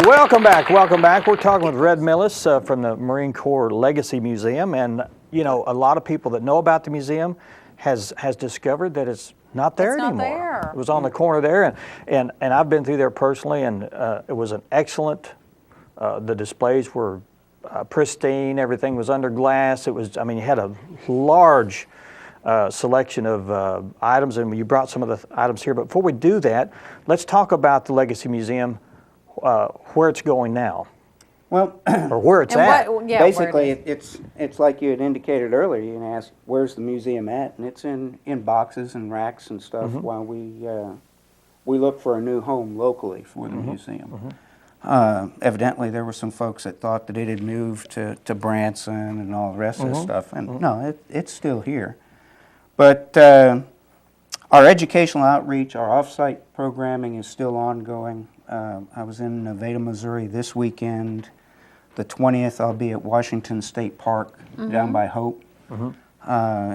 Welcome back. Welcome back. We're talking with Red Millis from the Marine Corps Legacy Museum, and you know, a lot of people that know about the museum has discovered that it's not there anymore. There. It was on the corner there, and I've been through there personally, and it was an excellent. The displays were pristine. Everything was under glass. It was. I mean, you had a large selection of items, and you brought some of the items here. But before we do that, let's talk about the Legacy Museum. Where it's going now, well, or where it's at. Basically, it's like you had indicated earlier. You can ask, "Where's the museum at?" And it's in boxes and racks and stuff. While we look for a new home locally for the museum. Evidently, there were some folks that thought that it had moved to Branson and all the rest of the stuff. And no, it's still here. But our educational outreach, our off-site programming is still ongoing. I was in Nevada, Missouri this weekend. The 20th, I'll be at Washington State Park down by Hope.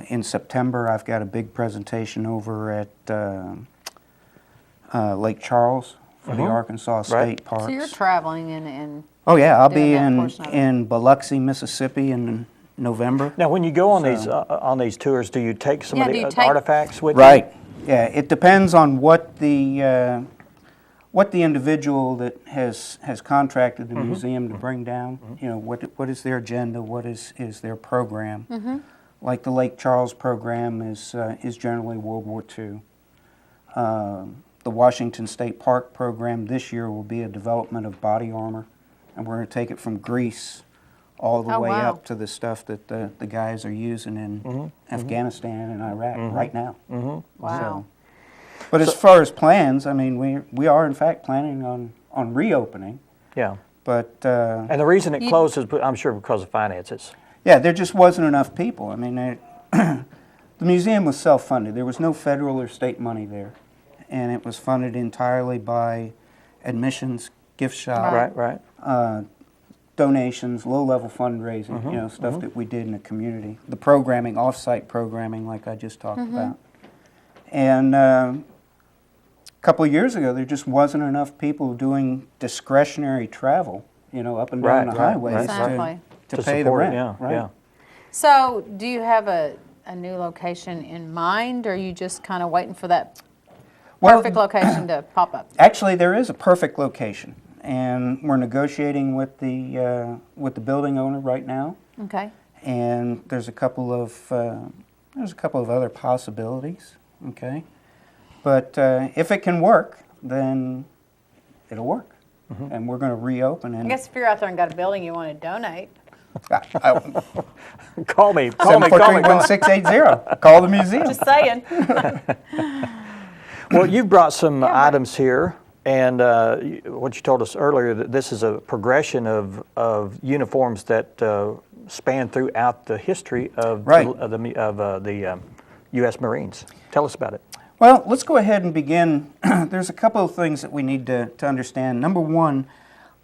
In September, I've got a big presentation over at Lake Charles for the Arkansas State Parks. So you're traveling in oh yeah, I'll be in Biloxi, Mississippi in November. Now, when you go on these tours, do you take some of the artifacts with you? Right. Yeah, it depends on what the individual that has contracted the museum to bring down. You know, what is their agenda? What is their program? Like the Lake Charles program is generally World War II. The Washington State Park program this year will be a development of body armor, and we're going to take it from Greece all the way up to the stuff that the guys are using in Afghanistan and Iraq right now. Wow. So, but as far as plans, I mean, we are in fact planning on reopening. Yeah. But and the reason it closed is, I'm sure, because of finances. Yeah, there just wasn't enough people. I mean, the museum was self-funded. There was no federal or state money there, and it was funded entirely by admissions, gift shop, donations, low-level fundraising, you know, stuff that we did in the community. The programming, off-site programming, like I just talked about. And a couple of years ago, there just wasn't enough people doing discretionary travel, you know, up and down the highways to pay the rent. Yeah. So, do you have a new location in mind, or are you just kind of waiting for that perfect location to pop up? Actually, there is a perfect location, and we're negotiating with the building owner right now. Okay. And there's a couple of other possibilities. Okay, but if it can work, then it'll work, and we're going to reopen. And I guess if you're out there and got a building you want to donate, call me. 743-1680. Call the museum. Just saying. Well, you've brought some items here, and what you told us earlier, that this is a progression of uniforms that span throughout the history of the U.S. Marines. Tell us about it. Well, let's go ahead and begin. There's a couple of things that we need to understand. Number one,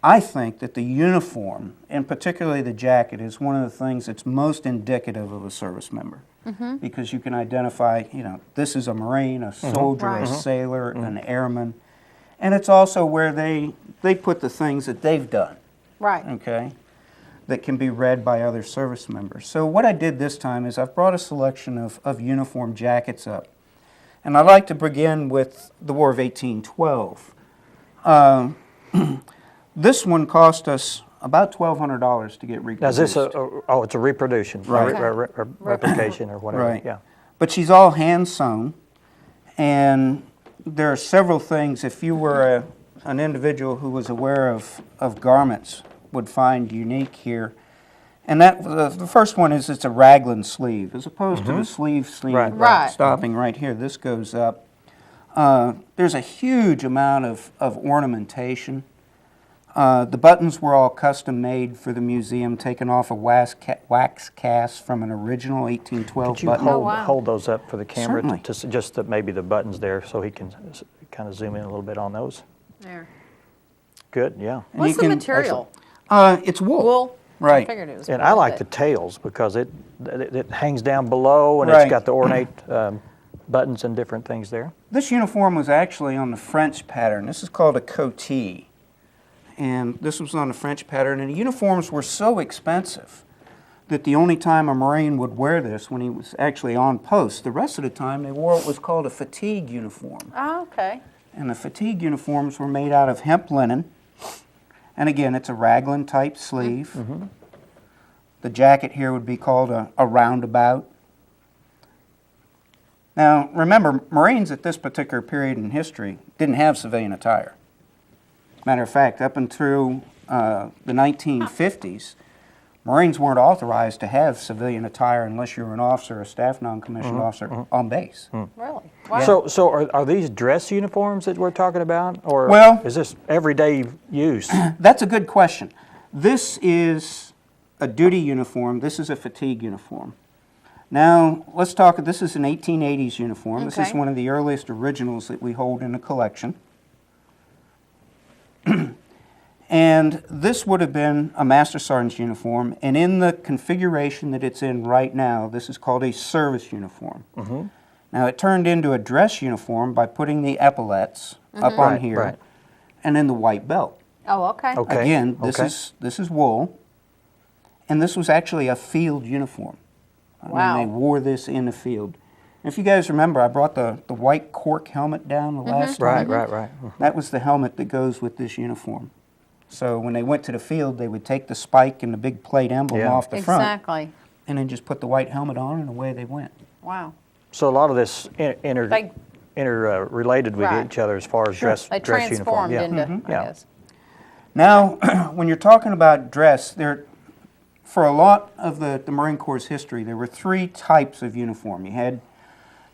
I think that the uniform, and particularly the jacket, is one of the things that's most indicative of a service member. Because you can identify, you know, this is a Marine, a soldier, a sailor, an airman. And it's also where they put the things that they've done. Right. Okay? That can be read by other service members. So what I did this time is I've brought a selection of uniform jackets up. And I'd like to begin with the War of 1812. This one cost us about $1,200 to get reproduced. Now, is this it's a reproduction, replication or whatever. Right. Yeah. But she's all hand sewn, and there are several things. If you were an individual who was aware of garments, would find unique here. And that the first one is it's a raglan sleeve, as opposed to the sleeve stopping right here. This goes up. There's a huge amount of ornamentation. The buttons were all custom made for the museum, taken off a wax cast from an original 1812 button. Could you hold those up for the camera? Certainly. To suggest that maybe the buttons there, so he can kind of zoom in a little bit on those. There. Good, yeah. What's the material? It's wool. Wool? Right. I figured it was And I like the tails because it hangs down below, and it's got the ornate buttons and different things there. This uniform was actually on the French pattern. This is called a coatee. and this was on the French pattern, and the uniforms were so expensive that the only time a Marine would wear this when he was actually on post. The rest of the time they wore what was called a fatigue uniform. Oh, okay. And the fatigue uniforms were made out of hemp linen. And again, it's a raglan type sleeve. Mm-hmm. The jacket here would be called a roundabout. Now, remember, Marines at this particular period in history didn't have civilian attire. Matter of fact, up until the 1950s, Marines weren't authorized to have civilian attire unless you were an officer or a staff non-commissioned officer on base. Really? Wow. So are these dress uniforms that we're talking about, or Well- is this everyday use? That's a good question. This is a duty uniform. This is a fatigue uniform. Now, let's talk, this is an 1880s uniform. This is Okay. one of the earliest originals that we hold in a collection. And this would have been a Master Sergeant's uniform, and in the configuration that it's in right now, this is called a service uniform. Mm-hmm. Now, it turned into a dress uniform by putting the epaulettes up on Right, here, right. and then the white belt. Oh, okay. Okay. Again, okay. this is wool, and this was actually a field uniform. Wow. They wore this in the field. And if you guys remember, I brought the white cork helmet down the last time. Right. That was the helmet that goes with this uniform. So when they went to the field, they would take the spike and the big plate emblem Yeah. off the front, Exactly. and then just put the white helmet on, and away they went. Wow. So a lot of this They- interrelated with Right. each other as far as dress They dress uniform. transformed into, I Yeah. guess. Now, when you're talking about dress, for a lot of the Marine Corps' history, there were three types of uniform. You had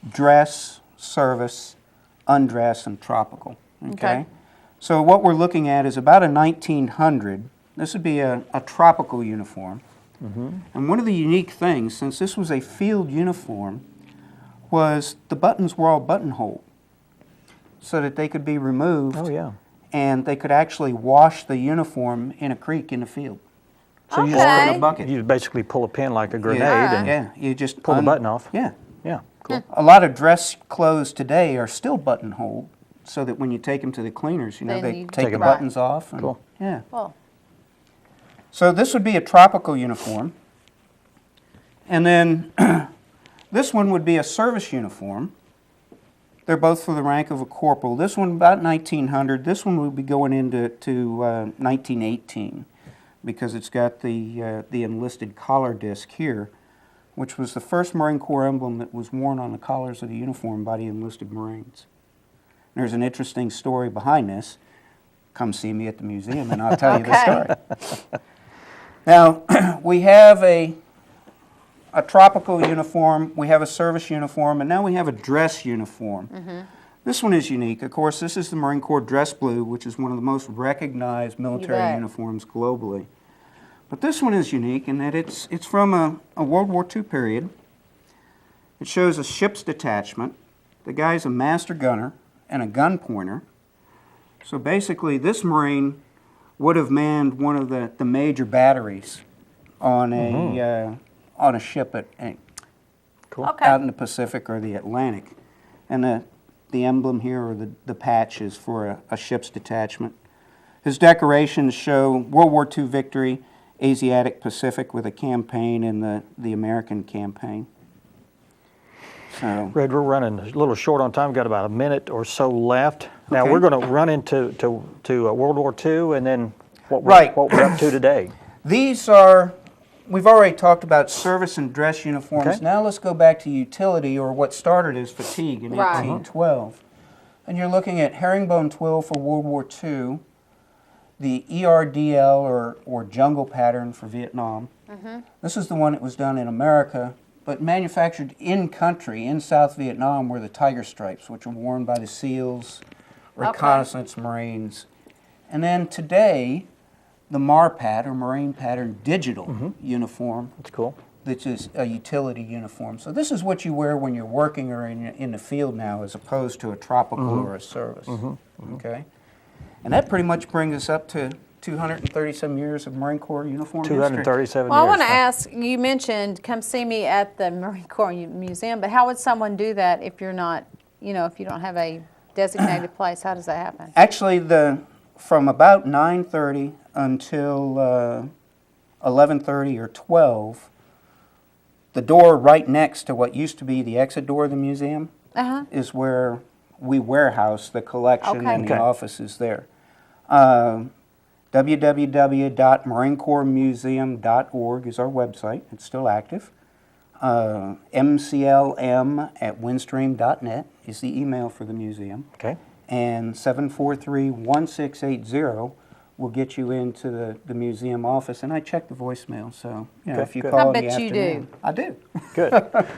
dress, service, undress, and tropical. Okay. So what we're looking at is about a 1900. This would be a tropical uniform. And one of the unique things, since this was a field uniform, was the buttons were all buttonhole so that they could be removed. Oh yeah. And they could actually wash the uniform in a creek in the field. So you Or in Okay. a bucket. You basically pull a pin like a grenade Yeah, and yeah, you just pull the button off. Yeah. Yeah, cool. A lot of dress clothes today are still buttonholed, so that when you take them to the cleaners, Then they you take take the 'em out. buttons off. And, Cool. Yeah. Well, So this would be a tropical uniform. And then this one would be a service uniform. They're both for the rank of a corporal. This one about 1900. This one would be going into 1918 because it's got the enlisted collar disc here, which was the first Marine Corps emblem that was worn on the collars of the uniform by the enlisted Marines. There's an interesting story behind this. Come see me at the museum and I'll tell you the story. Now, we have a tropical uniform, we have a service uniform, and now we have a dress uniform. This one is unique. Of course, this is the Marine Corps dress blue, which is one of the most recognized military bet. uniforms globally. But this one is unique in that it's from a World War II period. It shows a ship's detachment. The guy's a master gunner and a gun pointer. So basically, this Marine would have manned one of the major batteries on a ship okay. out in the Pacific or the Atlantic. And the emblem here, or the patch, is for a ship's detachment. His decorations show World War II victory, Asiatic Pacific with a campaign, and the American campaign. So, Red, we're running a little short on time. We've got about a minute or so left. Now Okay. we're going to run into World War II and then what Right. we're up to today. these are, we've already talked about service and dress uniforms. Okay. Now let's go back to utility, or what started as fatigue in Right. 1812. And you're looking at herringbone twill for World War II, the ERDL, or jungle pattern for Vietnam. This is the one that was done in America, but manufactured in country, in South Vietnam, were the tiger stripes, which were worn by the SEALs, reconnaissance Marines. And then today, the MARPAT, or Marine Pattern Digital uniform, That's cool. which is a utility uniform. So this is what you wear when you're working or in the field now, as opposed to a tropical or a service. Okay? And that pretty much brings us up to 237 years of Marine Corps uniform history. 237 Well, I years. want to huh? ask, you mentioned come see me at the Marine Corps Museum, but how would someone do that if you're not, if you don't have a designated place? How does that happen? Actually, from about 9:30 until 11:30 or 12, the door right next to what used to be the exit door of the museum is where we warehouse the collection Okay. and the Okay. offices there. www.marinecorpsmuseum.org is our website. It's still active. mclm@windstream.net is the email for the museum. Okay. And 743-1680 will get you into the museum office. And I check the voicemail, so Okay, if you good. call I in the bet you afternoon. do. I do. Good.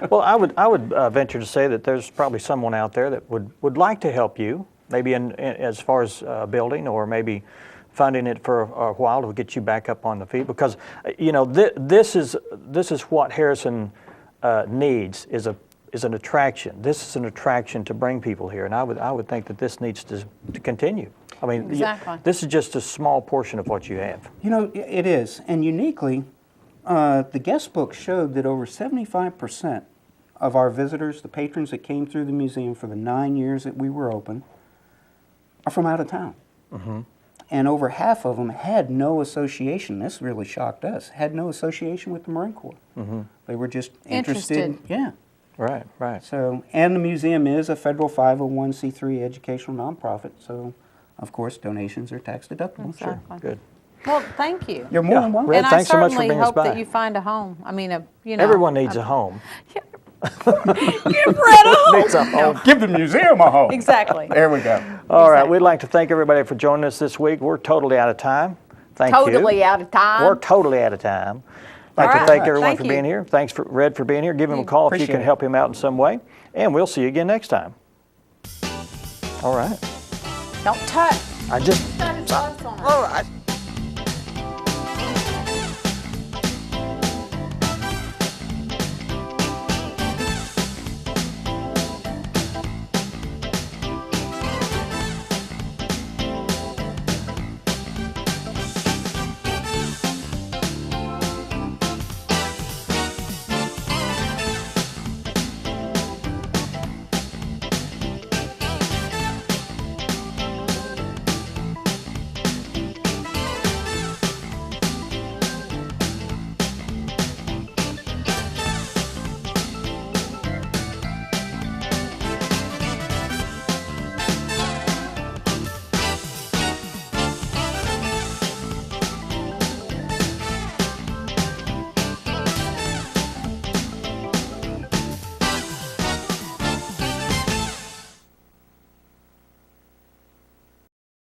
Well, I would venture to say that there's probably someone out there that would like to help you, maybe in as far as building, or maybe funding it for a while to get you back up on the feet. Because this is what Harrison needs is an attraction. This is an attraction to bring people here, and I would think that this needs to continue. I mean, Exactly. this is just a small portion of what you have. It is. And uniquely, the guest book showed that over 75% of our visitors, the patrons that came through the museum for the 9 years that we were open, are from out of town. And over half of them had no association. This really shocked us. Had no association with the Marine Corps. They were just interested. Yeah. Right, right. So, and the museum is a federal 501c3 educational nonprofit. So, of course, donations are tax deductible. Sure. Exactly. Good. Well, thank you. You're more than welcome. Red, And I thanks so much for certainly bringing us hope by. that you find a home. I mean, Everyone needs a home. Give Red a home. Needs a home. Give the museum a home. Exactly. There we go. All right, we'd like to thank everybody for joining us this week. We're totally out of time. Thank you. Totally out of time. We're totally out of time. I'd like All to right. thank everyone Thank for you. being here. Thanks for Red for being here. Give him a call if you Appreciate can it. help him out in some way. And we'll see you again next time. All right. Don't touch. I just. Touch on. All right.